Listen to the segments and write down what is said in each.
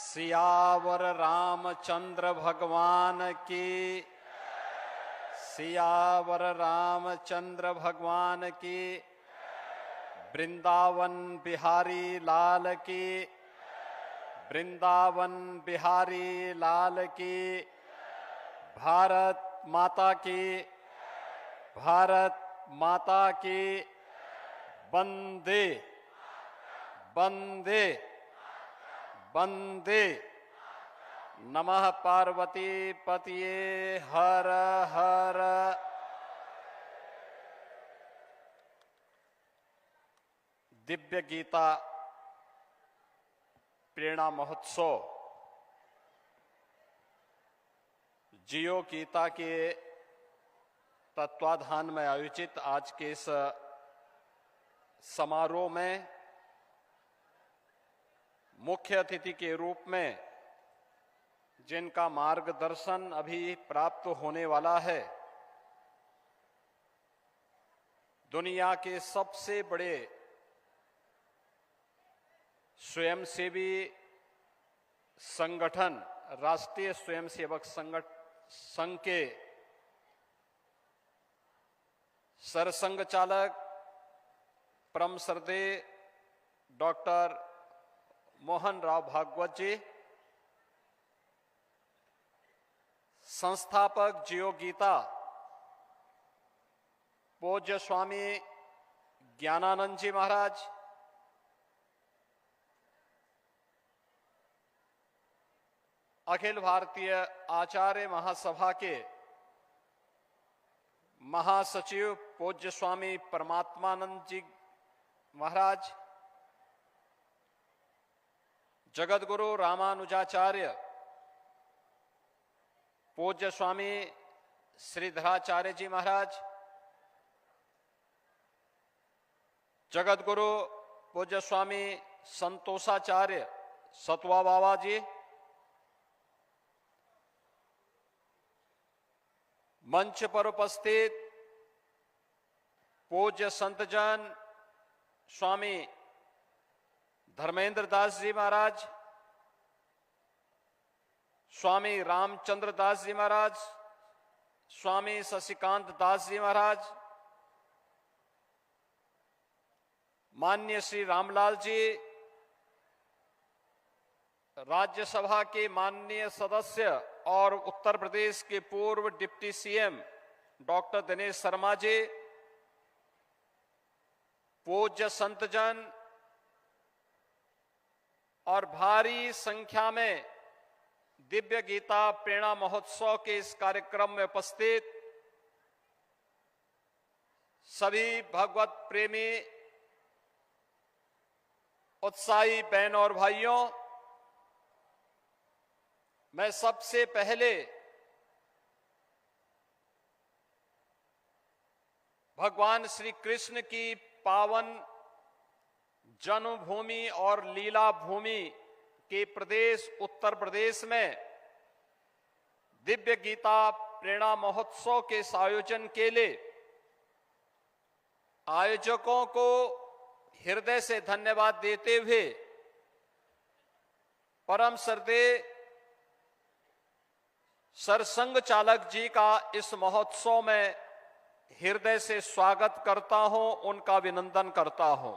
सियावर रामचंद्र भगवान की, सियावर रामचंद्र भगवान की, वृंदावन बिहारी लाल की, वृंदावन बिहारी लाल की, भारत माता की, भारत माता की, वंदे वंदे वंदे। नमः पार्वती पतिये हर हर। दिव्य गीता प्रेरणा महोत्सव जियो गीता के तत्वाधान में आयोजित आज के इस समारोह में मुख्य अतिथि के रूप में जिनका मार्गदर्शन अभी प्राप्त होने वाला है, दुनिया के सबसे बड़े स्वयंसेवी संगठन राष्ट्रीय स्वयंसेवक संघ के सरसंघ चालक परम श्रद्धेय डॉक्टर मोहन राव भागवत जी, संस्थापक जियो गीता पूज्य स्वामी ज्ञानानंद जी महाराज, अखिल भारतीय आचार्य महासभा के महासचिव पूज्य स्वामी परमात्मानंद जी महाराज, जगत गुरु रामानुजाचार्य पूज्य स्वामी श्रीधराचार्य जी महाराज, जगत गुरु पूज्य स्वामी संतोषाचार्य सतवा बाबा जी, मंच पर उपस्थित पूज्य संतजन स्वामी धर्मेंद्र दास जी महाराज, स्वामी रामचंद्र दास जी महाराज, स्वामी शशिकांत दास जी महाराज, माननीय श्री रामलाल जी, राज्यसभा के माननीय सदस्य और उत्तर प्रदेश के पूर्व deputy CM doctor Dinesh Sharma ji, पूज्य संतजन और भारी संख्या में दिव्य गीता प्रेरणा महोत्सव के इस कार्यक्रम में उपस्थित सभी भगवत प्रेमी उत्साही बहनों और भाइयों, मैं सबसे पहले भगवान श्री कृष्ण की पावन जन्मभूमि और लीला भूमि के प्रदेश उत्तर प्रदेश में दिव्य गीता प्रेरणा महोत्सव के इस आयोजन के लिए आयोजकों को हृदय से धन्यवाद देते हुए परम श्रद्धेय सरसंघ चालक जी का इस महोत्सव में हृदय से स्वागत करता हूं, उनका अभिनंदन करता हूं।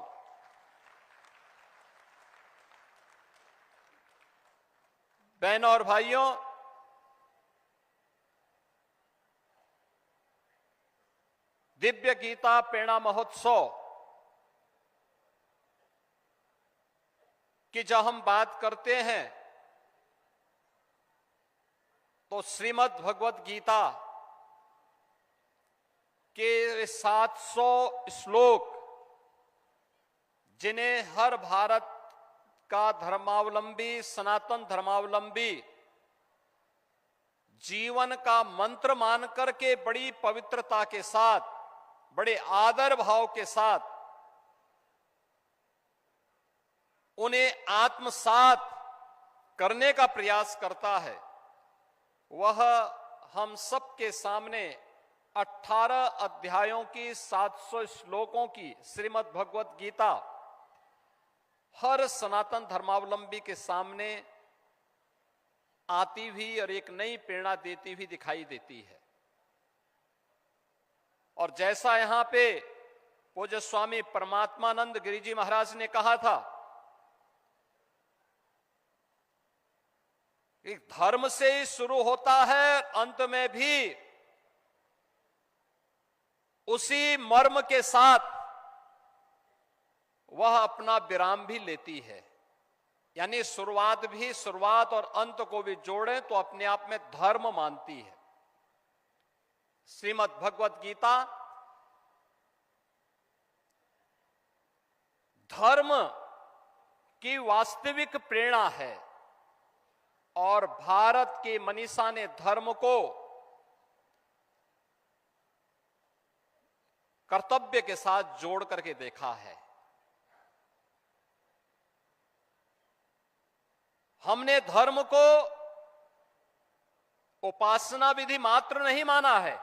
बहनों और भाइयों, दिव्य गीता प्रेरणा महोत्सव की जब हम बात करते हैं तो श्रीमद् भगवत गीता के 700 श्लोक, जिन्हें हर भारत का धर्मावलंबी, सनातन धर्मावलंबी जीवन का मंत्र मान करके बड़ी पवित्रता के साथ, बड़े आदर भाव के साथ उन्हें आत्मसात करने का प्रयास करता है, वह हम सबके सामने 18 अध्यायों की 700 श्लोकों की श्रीमद् भगवत गीता हर सनातन धर्मावलंबी के सामने आती हुई और एक नई प्रेरणा देती हुई दिखाई देती है। और जैसा यहां पे पूज्य स्वामी परमात्मानंद गिरि जी महाराज ने कहा था कि धर्म से ही शुरू होता है, अंत में भी उसी मर्म के साथ वह अपना विराम भी लेती है। यानी शुरुआत और अंत को भी जोड़ें तो अपने आप में धर्म मानती है। श्रीमद् भगवत गीता धर्म की वास्तविक प्रेरणा है और भारत के मनीषा ने धर्म को कर्तव्य के साथ जोड़ करके देखा है। हमने धर्म को उपासना विधि मात्र नहीं माना है।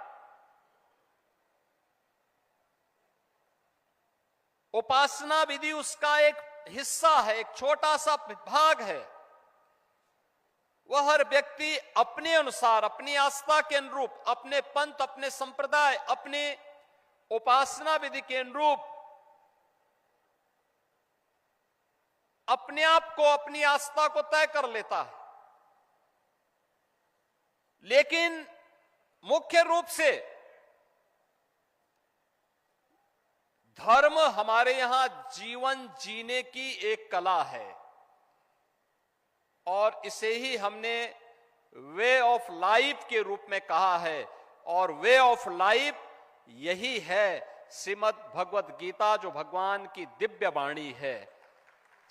उपासना विधि उसका एक हिस्सा है, एक छोटा सा भाग है। वह हर व्यक्ति अपने अनुसार, अपनी आस्था के अनुरूप, अपने पंथ, अपने संप्रदाय, अपने उपासना विधि के अनुरूप अपने आप को, अपनी आस्था को तय कर लेता है। लेकिन मुख्य रूप से धर्म हमारे यहां जीवन जीने की एक कला है और इसे ही हमने वे ऑफ लाइफ के रूप में कहा है। और वे ऑफ लाइफ यही है श्रीमद् भगवत गीता, जो भगवान की दिव्य वाणी है,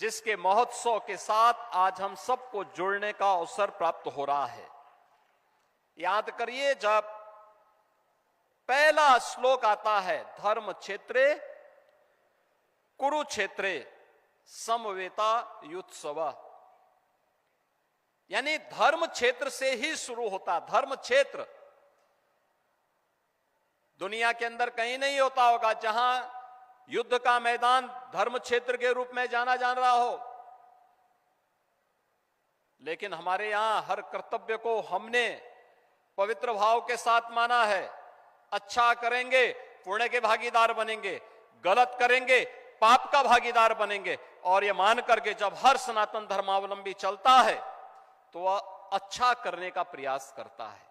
जिसके महोत्सव के साथ आज हम सबको जुड़ने का अवसर प्राप्त हो रहा है। याद करिए, जब पहला श्लोक आता है, धर्म क्षेत्रे कुरुक्षेत्रे समवेता युत्सव, यानी धर्म क्षेत्र से ही शुरू होता। धर्म क्षेत्र दुनिया के अंदर कहीं नहीं होता होगा जहां युद्ध का मैदान धर्म क्षेत्र के रूप में जाना जा रहा हो। लेकिन हमारे यहां हर कर्तव्य को हमने पवित्र भाव के साथ माना है। अच्छा करेंगे पुण्य के भागीदार बनेंगे, गलत करेंगे पाप का भागीदार बनेंगे। और ये मान करके जब हर सनातन धर्मावलंबी चलता है तो वह अच्छा करने का प्रयास करता है।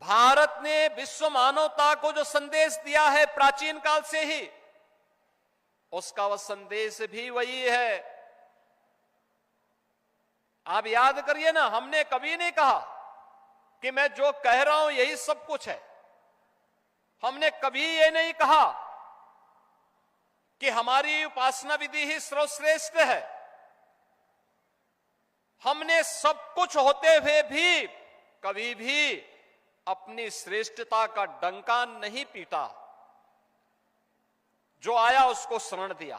भारत ने विश्व मानवता को जो संदेश दिया है प्राचीन काल से ही, उसका वह संदेश भी वही है। आप याद करिए ना, हमने कभी नहीं कहा कि मैं जो कह रहा हूं यही सब कुछ है। हमने कभी ये नहीं कहा कि हमारी उपासना विधि ही सर्वश्रेष्ठ है। हमने सब कुछ होते हुए भी कभी भी अपनी श्रेष्ठता का डंका नहीं पीटा। जो आया उसको शरण दिया,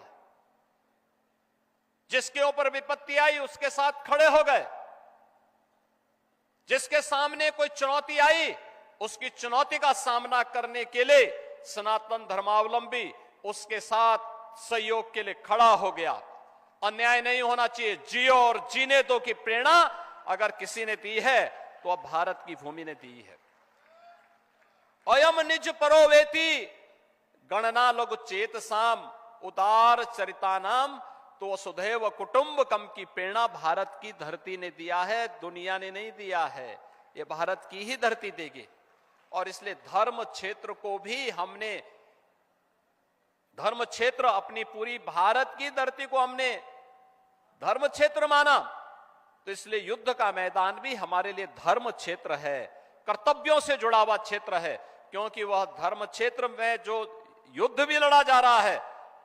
जिसके ऊपर विपत्ति आई उसके साथ खड़े हो गए, जिसके सामने कोई चुनौती आई उसकी चुनौती का सामना करने के लिए सनातन धर्मावलंबी उसके साथ सहयोग के लिए खड़ा हो गया। अन्याय नहीं होना चाहिए, जियो और जीने दो की प्रेरणा अगर किसी ने दी है तो अब भारत की भूमि ने दी है। अयम निज परोवेति गणना लघु चेत साम उदार चरिता नाम, तो वसुधैव कुटुंबकम की प्रेरणा भारत की धरती ने दिया है, दुनिया ने नहीं दिया है। ये भारत की ही धरती देगी। और इसलिए धर्म क्षेत्र को भी हमने, धर्म क्षेत्र अपनी पूरी भारत की धरती को हमने धर्म क्षेत्र माना। तो इसलिए युद्ध का मैदान भी हमारे लिए धर्म क्षेत्र है, कर्तव्यों से जुड़ा हुआ क्षेत्र है। क्योंकि वह धर्म क्षेत्र में जो युद्ध भी लड़ा जा रहा है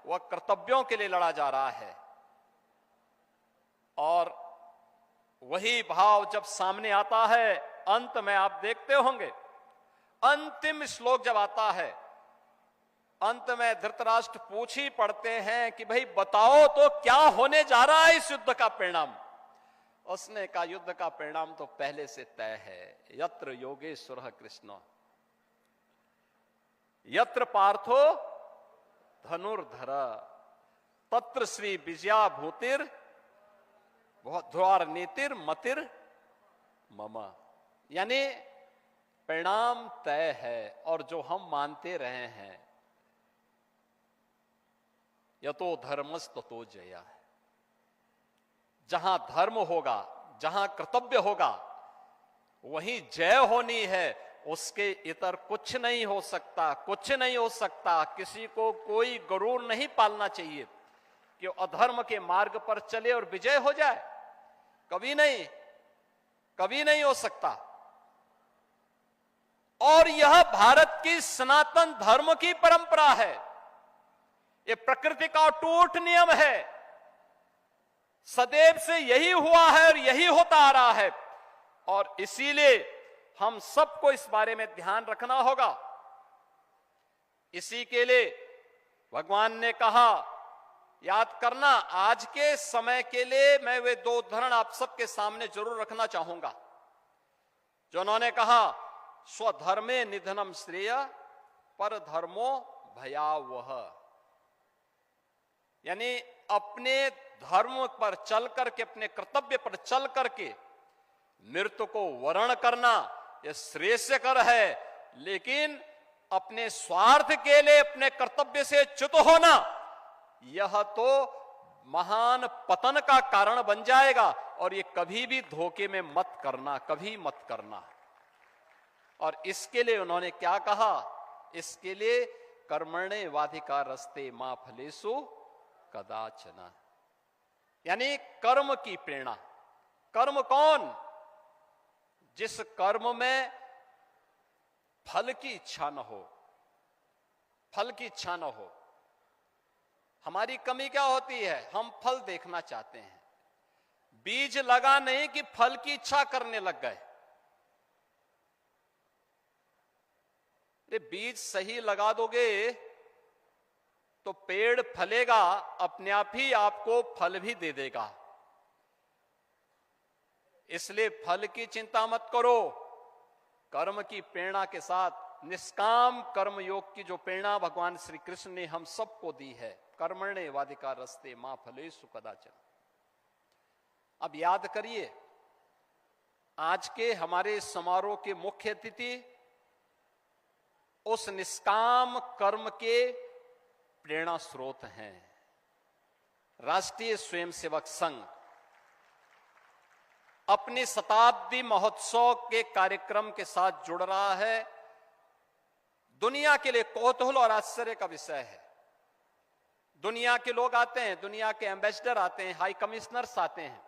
वह कर्तव्यों के लिए लड़ा जा रहा है। और वही भाव जब सामने आता है, अंत में आप देखते होंगे अंतिम श्लोक जब आता है, अंत में धृतराष्ट्र पूछ ही पड़ते हैं कि भाई बताओ तो क्या होने जा रहा है इस युद्ध का परिणाम। उसने कहा युद्ध का परिणाम तो पहले से तय है। यत्र योगेश्वर कृष्ण यत्र पार्थो धनुर्धर तत्र श्री विजया भूतिर ध्वार नीतिर मतिर मम, यानी परिणाम तय है और जो हम मानते रहे हैं, यतो धर्मस्ततो जया। जहां धर्म होगा, जहां कर्तव्य होगा, वहीं जय होनी है। उसके इतर कुछ नहीं हो सकता, कुछ नहीं हो सकता। किसी को कोई गरूर नहीं पालना चाहिए कि अधर्म के मार्ग पर चले और विजय हो जाए। कभी नहीं, कभी नहीं हो सकता। और यह भारत की सनातन धर्म की परंपरा है, यह प्रकृति का अटूट नियम है। सदैव से यही हुआ है और यही होता आ रहा है। और इसीलिए हम सबको इस बारे में ध्यान रखना होगा। इसी के लिए भगवान ने कहा, याद करना, आज के समय के लिए मैं वे दो उदाहरण आप सबके सामने जरूर रखना चाहूंगा जो उन्होंने कहा, स्वधर्मे निधनम श्रेय पर धर्मो भयावह। यानी अपने धर्म पर चल करके, अपने कर्तव्य पर चल करके मृत्यु को वर्ण करना यह श्रेयस्कर है, लेकिन अपने स्वार्थ के लिए अपने कर्तव्य से च्युत होना, यह तो महान पतन का कारण बन जाएगा। और ये कभी भी धोखे में मत करना, कभी मत करना। और इसके लिए उन्होंने क्या कहा, इसके लिए कर्मणे वाधिकारस्ते मा फलेषु कदाचन, यानी कर्म की प्रेरणा। कर्म कौन? जिस कर्म में फल की इच्छा न हो, फल की इच्छा न हो। हमारी कमी क्या होती है, हम फल देखना चाहते हैं। बीज लगा नहीं कि फल की इच्छा करने लग गए। बीज सही लगा दोगे तो पेड़ फलेगा, अपने आप ही आपको फल भी दे देगा। इसलिए फल की चिंता मत करो, कर्म की प्रेरणा के साथ निष्काम कर्म योग की जो प्रेरणा भगवान श्री कृष्ण ने हम सबको दी है, कर्मणे वाधिकारस्ते मा फलेषु कदाचन। अब याद करिए, आज के हमारे समारोह के मुख्य अतिथि उस निष्काम कर्म के प्रेरणा स्रोत हैं। राष्ट्रीय स्वयंसेवक संघ अपनी शताब्दी महोत्सव के कार्यक्रम के साथ जुड़ रहा है। दुनिया के लिए कौतूहल और आश्चर्य का विषय है। दुनिया के लोग आते हैं, दुनिया के एम्बेसडर आते हैं, हाई कमिश्नर्स आते हैं।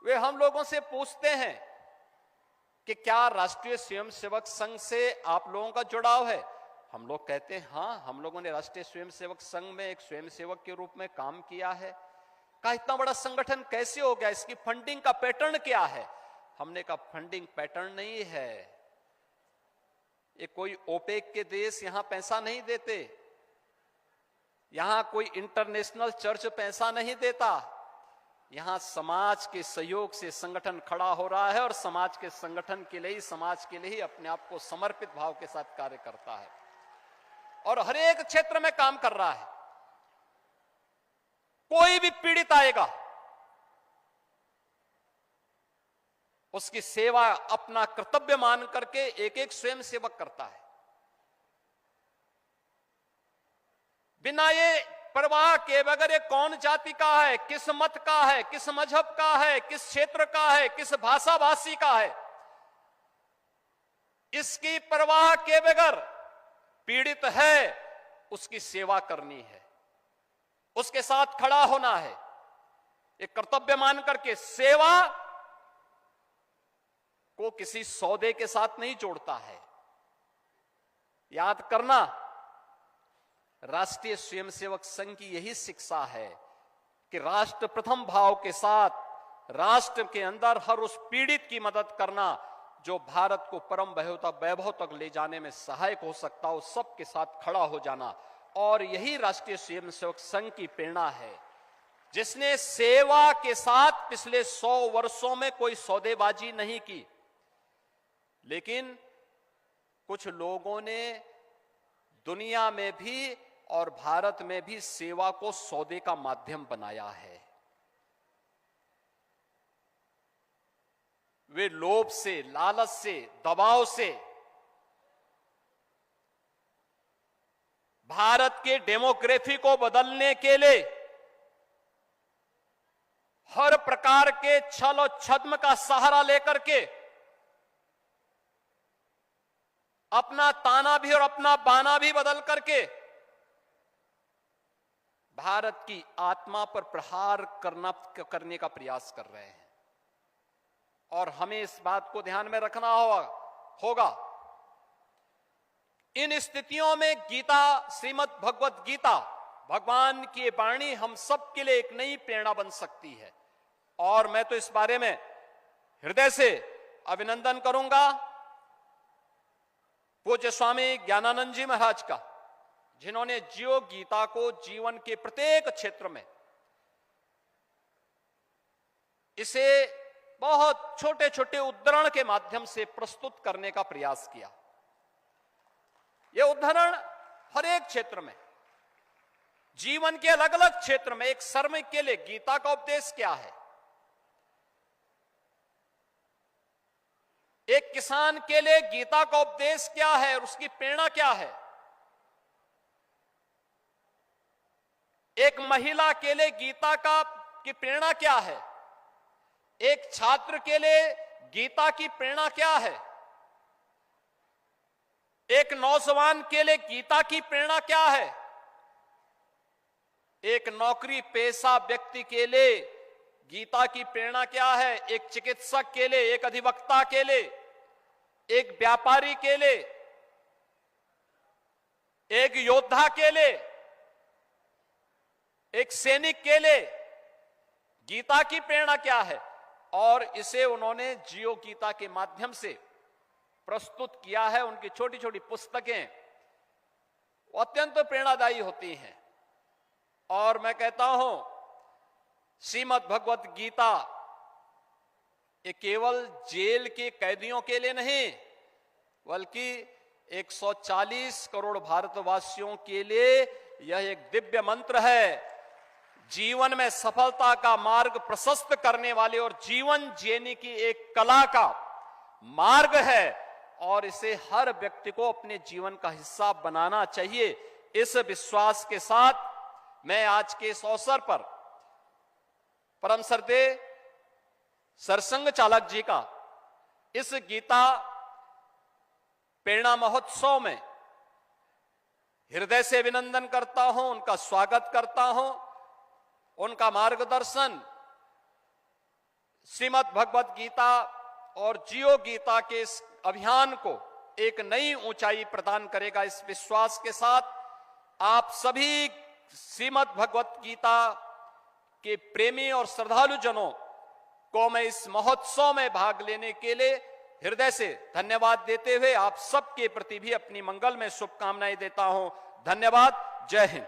वे हम लोगों से पूछते हैं कि क्या राष्ट्रीय स्वयंसेवक संघ से आप लोगों का जुड़ाव है। हम लोग कहते हैं हाँ, हम लोगों ने राष्ट्रीय स्वयंसेवक संघ में एक स्वयंसेवक के रूप में काम किया है। कहा इतना बड़ा संगठन कैसे हो गया, इसकी फंडिंग का पैटर्न क्या है। हमने कहा फंडिंग पैटर्न नहीं है, ये कोई ओपेक के देश यहां पैसा नहीं देते, यहां कोई इंटरनेशनल चर्च पैसा नहीं देता। यहां समाज के सहयोग से संगठन खड़ा हो रहा है और समाज के संगठन के लिए ही, समाज के लिए ही अपने आप को समर्पित भाव के साथ कार्य करता है और हर एक क्षेत्र में काम कर रहा है। कोई भी पीड़ित आएगा, उसकी सेवा अपना कर्तव्य मान करके एक एक स्वयंसेवक करता है, बिना ये परवाह के बगैर ये कौन जाति का है, किस मत का है, किस मजहब का है, किस क्षेत्र का है, किस भाषा भाषी का है, इसकी परवाह के बगैर पीड़ित है उसकी सेवा करनी है, उसके साथ खड़ा होना है। एक कर्तव्य मान करके सेवा को किसी सौदे के साथ नहीं जोड़ता है। याद करना, राष्ट्रीय स्वयंसेवक संघ की यही शिक्षा है कि राष्ट्र प्रथम भाव के साथ राष्ट्र के अंदर हर उस पीड़ित की मदद करना जो भारत को परम वैभव तक ले जाने में सहायक हो सकता हो, सबके साथ खड़ा हो जाना। और यही राष्ट्रीय स्वयंसेवक संघ की प्रेरणा है, जिसने सेवा के साथ पिछले 100 वर्षों में कोई सौदेबाजी नहीं की, लेकिन कुछ लोगों ने दुनिया में भी और भारत में भी सेवा को सौदे का माध्यम बनाया है। वे लोभ से, लालच से, दबाव से भारत के डेमोग्राफी को बदलने के लिए हर प्रकार के छल और छद्म का सहारा लेकर के अपना ताना भी और अपना बाना भी बदल करके भारत की आत्मा पर प्रहार करने का प्रयास कर रहे हैं। और हमें इस बात को ध्यान में रखना होगा। इन स्थितियों में गीता, श्रीमद् भगवत गीता, भगवान की वाणी हम सब के लिए एक नई प्रेरणा बन सकती है। और मैं तो इस बारे में हृदय से अभिनंदन करूंगा पूज्य स्वामी ज्ञानानंद जी महाराज का, जिन्होंने जियो गीता को जीवन के प्रत्येक क्षेत्र में इसे बहुत छोटे छोटे उद्धरण के माध्यम से प्रस्तुत करने का प्रयास किया। यह उद्धरण हर एक क्षेत्र में, जीवन के अलग अलग क्षेत्र में, एक श्रमिक के लिए गीता का उपदेश क्या है, एक किसान के लिए गीता का उपदेश क्या है और उसकी प्रेरणा क्या है, एक महिला के लिए गीता की प्रेरणा क्या है, एक छात्र के लिए गीता की प्रेरणा क्या है, एक नौजवान के लिए गीता की प्रेरणा क्या है, एक नौकरी पेशा व्यक्ति के लिए गीता की प्रेरणा क्या है, एक चिकित्सक के लिए, एक अधिवक्ता के लिए, एक व्यापारी के लिए, एक योद्धा के लिए, एक सैनिक के लिए गीता की प्रेरणा क्या है। और इसे उन्होंने जियो गीता के माध्यम से प्रस्तुत किया है। उनकी छोटी छोटी पुस्तकें अत्यंत प्रेरणादायी होती हैं। और मैं कहता हूं श्रीमद् भगवत गीता ये केवल जेल के कैदियों के लिए नहीं, बल्कि 140 करोड़ भारतवासियों के लिए यह एक दिव्य मंत्र है, जीवन में सफलता का मार्ग प्रशस्त करने वाले और जीवन जीने की एक कला का मार्ग है। और इसे हर व्यक्ति को अपने जीवन का हिस्सा बनाना चाहिए। इस विश्वास के साथ मैं आज के इस अवसर पर परम श्रद्धेय सरसंघ चालक जी का इस गीता प्रेरणा महोत्सव में हृदय से अभिनंदन करता हूं, उनका स्वागत करता हूं। उनका मार्गदर्शन श्रीमद् भगवत गीता और जियो गीता के इस अभियान को एक नई ऊंचाई प्रदान करेगा। इस विश्वास के साथ आप सभी श्रीमद् भगवत गीता के प्रेमी और श्रद्धालु जनों को मैं इस महोत्सव में भाग लेने के लिए हृदय से धन्यवाद देते हुए आप सबके प्रति भी अपनी मंगल में शुभकामनाएं देता हूं। धन्यवाद। जय हिंद।